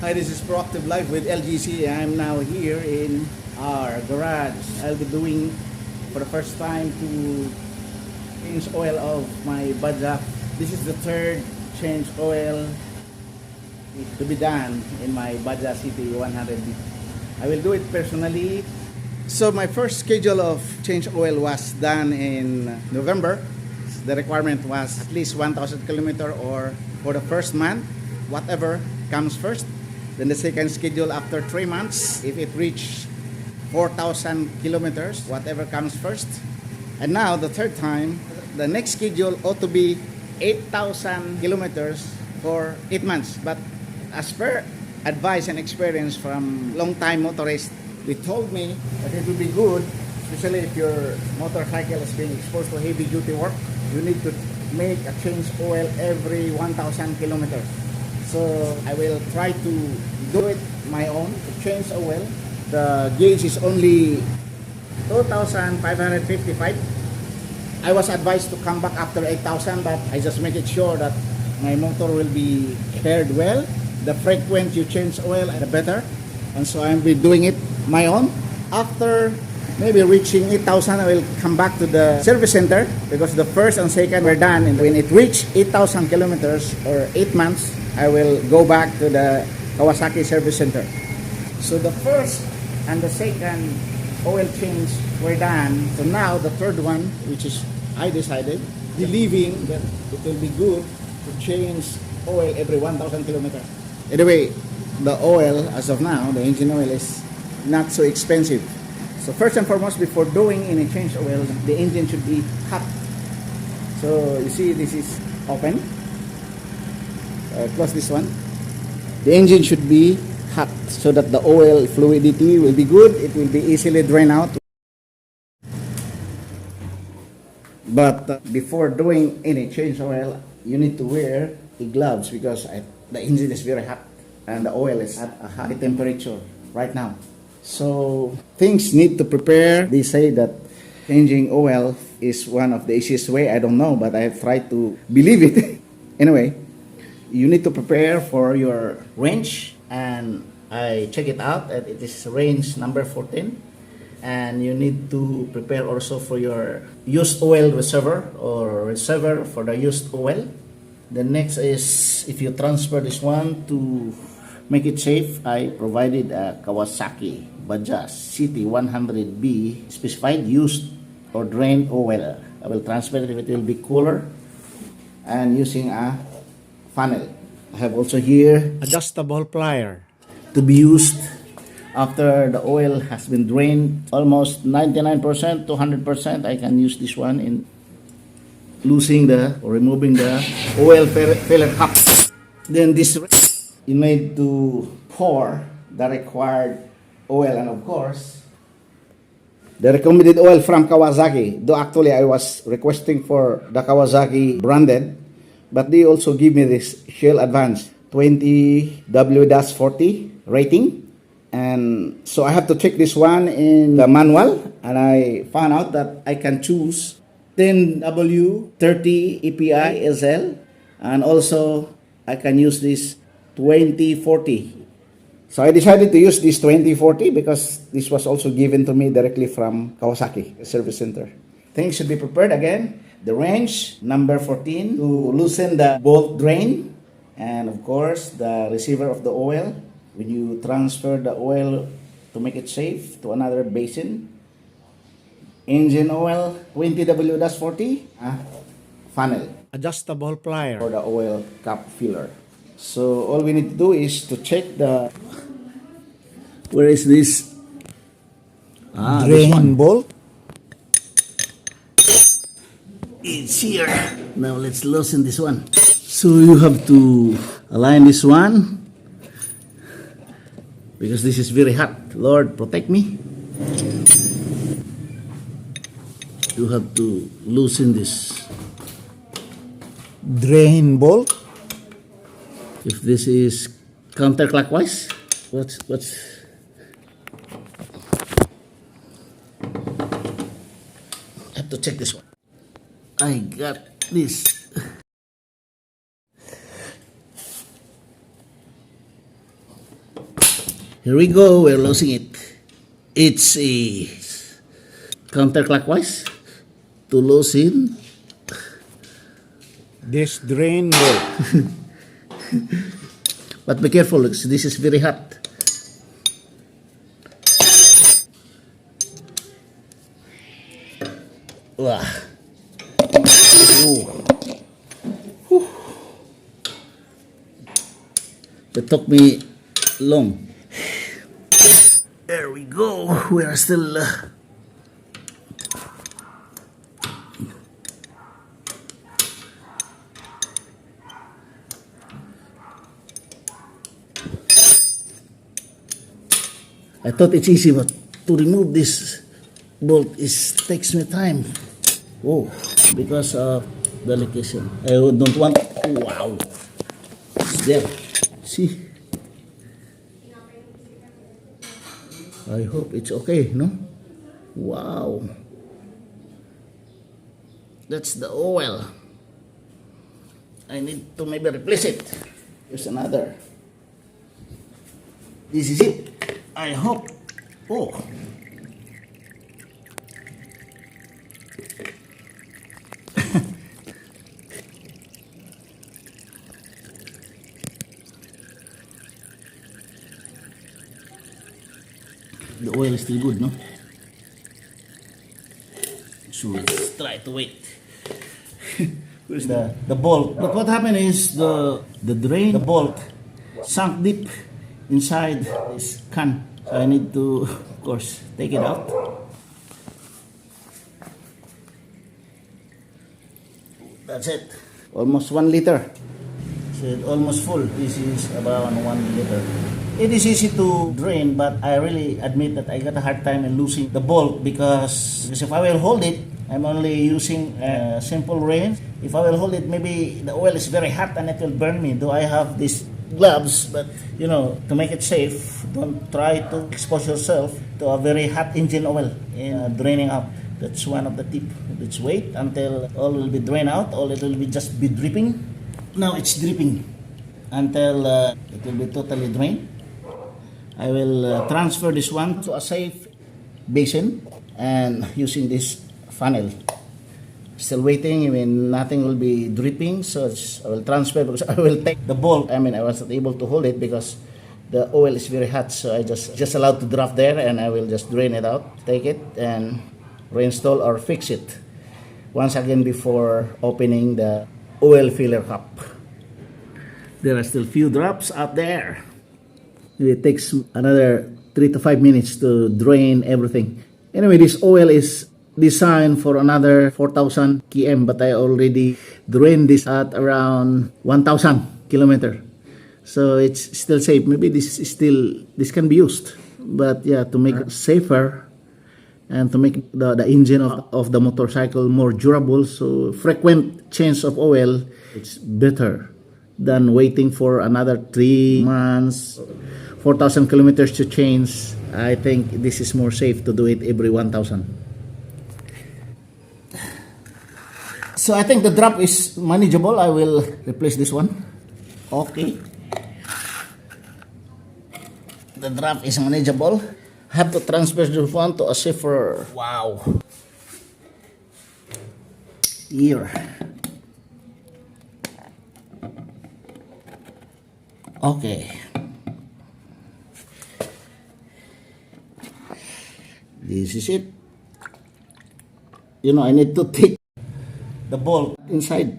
Hi, this is Proactive Life with LGC. I'm now here in our garage. I'll be doing for the first time to change oil of my BAJAC. This is the third change oil to be done in my BAJAC CT 100B. I will do it personally. So my first schedule of change oil was done in November. The requirement was at least 1,000 kilometer or for the first month, whatever comes first. Then the second schedule after 3 months, if it reached 4,000 kilometers, whatever comes first. And now the third time, the next schedule ought to be 8,000 kilometers for 8 months. But as per advice and experience from long-time motorists, they told me that it would be good, especially if your motorcycle is being exposed to heavy-duty work, you need to make a change oil every 1,000 kilometers. So I will try to do it my own, to change oil. The gauge is only 2,555. I was advised to come back after 8,000, but I just make it sure that my motor will be cared well. The frequent you change oil, the better. And so I'll be doing it my own. After maybe reaching 8,000, I will come back to the service center because the first and second were done. And when it reached 8,000 kilometers or 8 months, I will go back to the Kawasaki Service Center. So the first and the second oil change were done. So now the third one, which is I decided, believing that it will be good to change oil every 1,000 kilometers. Anyway, the oil as of now, the engine oil is not so expensive. So first and foremost, before doing any change oil, the engine should be hot. So you see this is open. Close this one. The engine should be hot so that the oil fluidity will be good. It will be easily drained out. But before doing any change oil, you need to wear the gloves because the engine is very hot and the oil is at a high temperature right now. So things need to prepare. They say that changing oil is one of the easiest way. I don't know, but I have tried to believe it. Anyway, you need to prepare for your range, and I check it out that it is range number 14. And you need to prepare also for your used oil reservoir or reservoir for the used oil. The next is if you transfer this one to make it safe, I provided a Kawasaki BAJAC CT 100B specified used or drained oil. I will transfer it if it will be cooler and using a funnel. I have also here adjustable plier to be used after the oil has been drained almost 99% to 100%. I can use this one in losing or removing the oil filler cap. Then this you need to pour the required oil, and of course the recommended oil from Kawasaki. Though actually I was requesting for the Kawasaki branded, but they also give me this Shell Advance 20W-40 rating. And so I have to check this one in the manual, and I found out that I can choose 10W30 E.G.I SL, and also I can use this 2040. So I decided to use this 2040 because this was also given to me directly from Kawasaki Service Center. Things should be prepared again. The wrench number 14 to loosen the bolt drain, and of course the receiver of the oil when you transfer the oil to make it safe to another basin. Engine oil 20W-40 funnel, adjustable plier for the oil cap filler. So all we need to do is to check the where is this drain bolt. It's here. Now let's loosen this one. So you have to align this one because this is very hot. Lord, protect me. You have to loosen this drain bolt. If this is counterclockwise, what's I have to check this one. I got this. Here we go, we're losing it. It's a counterclockwise to loosen This drain bolt. but be careful, this is very hot. Wow. Whew. It took me long. There we go. We are still I thought it's easy, but to remove this bolt takes me time. Oh, because of the location. I don't want. Wow, it's there. See. I hope it's okay, no? Wow. That's the oil. I need to maybe replace it. Here's another. This is it. I hope. Oh. The oil is still good, no? So let's try to wait. Where's the bolt? But what happened is the drain, the bolt sunk deep inside this can. So I need to, of course, take it out. That's it. Almost 1 liter. So it's almost full. This is about 1 liter. It is easy to drain, but I really admit that I got a hard time in losing the bolt because if I will hold it, I'm only using a simple range. If I will hold it, maybe the oil is very hot and it will burn me. Though I have these gloves, but you know, to make it safe, don't try to expose yourself to a very hot engine oil in draining out. That's one of the tips. Let's wait until all will be drained out, or it will be just be dripping. Now it's dripping until it will be totally drained. I will transfer this one to a safe basin and using this funnel. Still waiting, I mean nothing will be dripping, so I will transfer because I will take the bolt. I mean I was not able to hold it because the oil is very hot, so I just allowed to drop there and I will just drain it out, take it and reinstall or fix it once again before opening the oil filler cup. There are still few drops out there. It takes another 3 to 5 minutes to drain everything. Anyway, this oil is designed for another 4,000 km, but I already drained this at around 1,000 kilometer. So it's still safe. Maybe this can be used. But yeah, to make it safer and to make the engine of the motorcycle more durable, so frequent change of oil, it's better than waiting for another 3 months, 4,000 kilometers to change. I think this is more safe to do it every 1,000. So I think the drop is manageable. I will replace this one. Okay. The drop is manageable. I have to transfer this one to a safer. Wow. Here. Okay. This is it. You know, I need to take the bolt inside.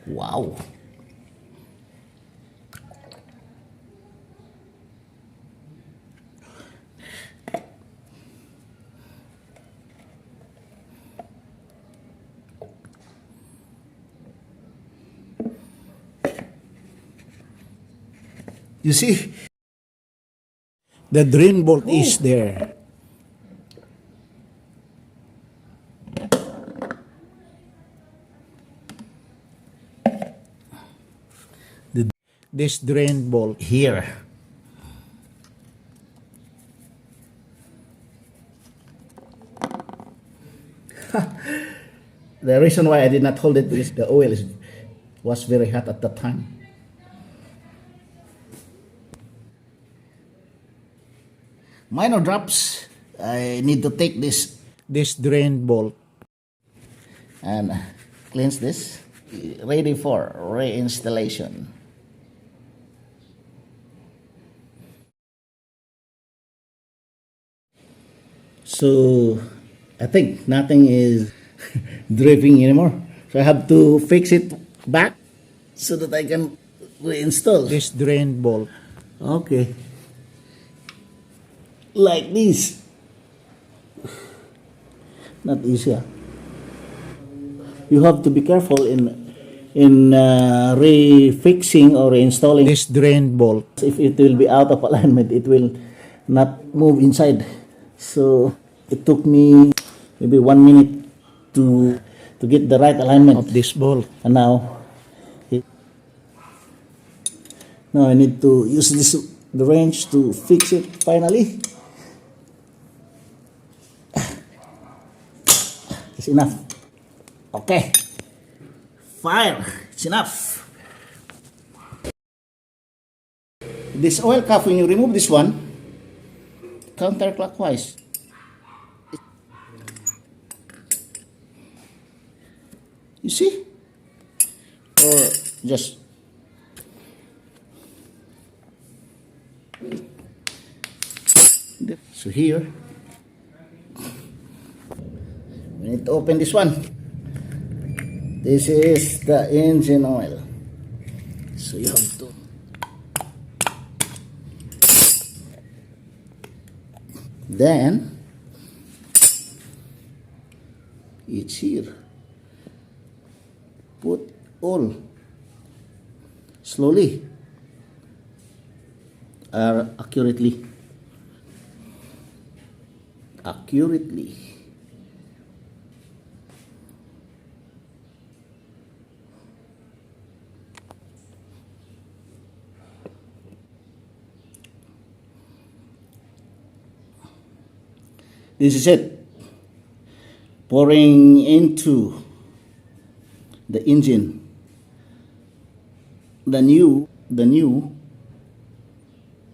Wow. You see, the drain bolt is there. This drain bolt here. The reason why I did not hold it is the oil was very hot at that time. minor drops. I need to take this drain bolt and cleanse this, ready for reinstallation. So I think nothing is dripping anymore. So I have to fix it back so that I can reinstall this drain bolt. Okay. Like this. Not easy. You have to be careful in refixing or reinstalling this drain bolt. If it will be out of alignment, it will not move inside. So it took me maybe 1 minute to get the right alignment of this bolt. And now I need to use the wrench to fix it finally. It's enough. Okay. Fire. It's enough. This oil cap, when you remove this one, counterclockwise. You see? Or just so here we need to open this one. This is the engine oil. So you have to then it's here. Put all slowly accurately. This is it. Pouring into the engine the new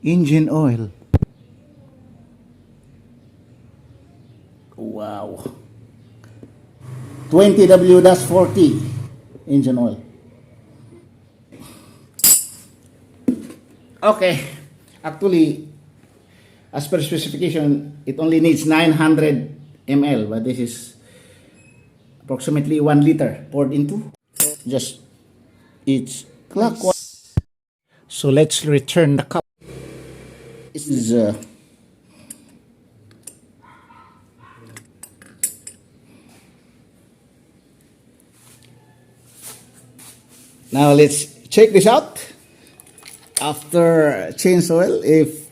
engine oil. Wow. 20W-40 engine oil. Okay. Actually, as per specification, it only needs 900 ml, but this is approximately 1 liter poured into. Just each clockwise. So let's return the cup. This is now let's check this out after change oil, if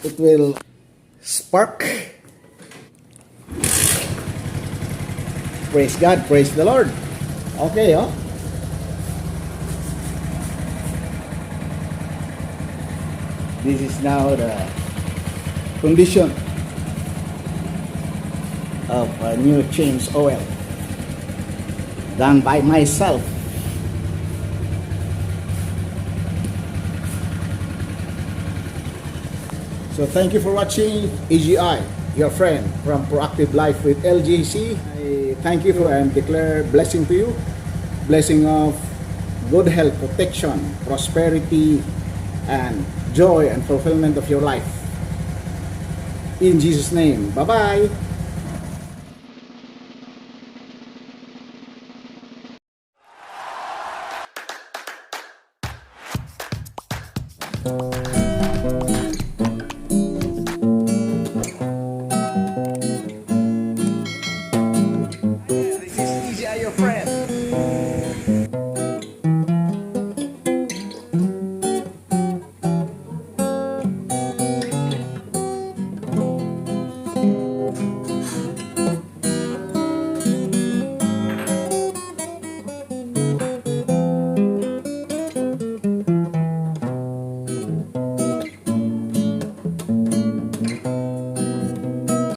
it will spark. Praise God, praise the Lord. Okay, oh. This is now the condition of a new change oil done by myself. So thank you for watching E.G.I, your friend from Proactive Life with LJC. I thank you for and declare blessing to you. Blessing of good health, protection, prosperity, and joy and fulfillment of your life. In Jesus' name. Bye-bye.